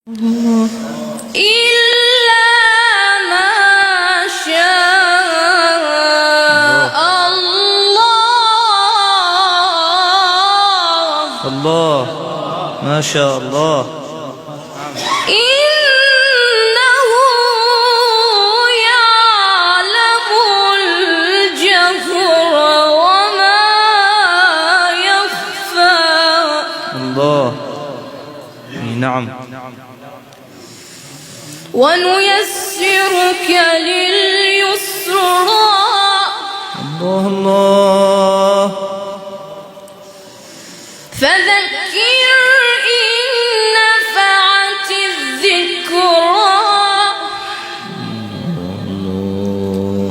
إلا ما شاء الله. الله ما شاء الله. إنه يعلم الجهر وما يخفى. الله نعم. ونيسرك لليسرى. الله الله. فذكر إن نفعت الذكرى. الله.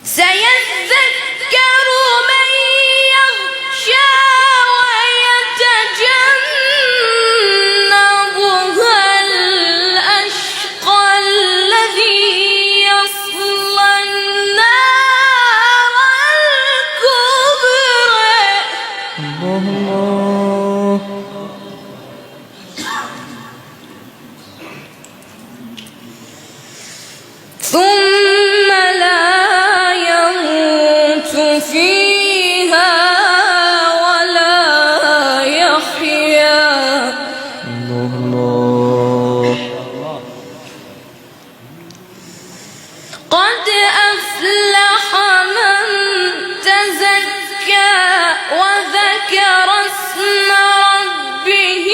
سيذكر من يخشى ويتجنبها الأشقى الذي يصلى النار الكبرى. الله الله. ثم لا يموت فيها ولا يحيا. الله الله. قد أفلح من تزكى وذكر اسم ربه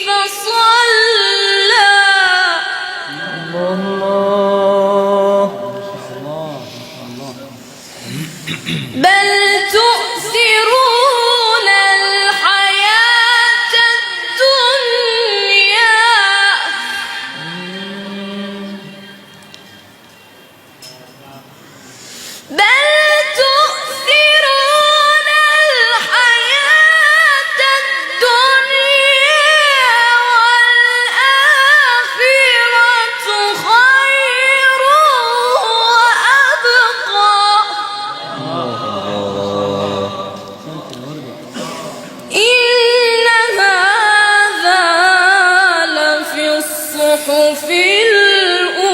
فصلى. الله الله. بل تؤثرون الحياة الدنيا. بل تؤثرون الحياة الدنيا والآخرة خير وأبقى. إن هذا لفي الصحف الأولى.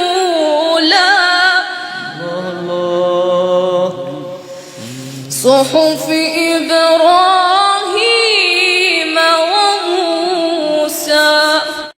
الله الله. صحف إبراهيم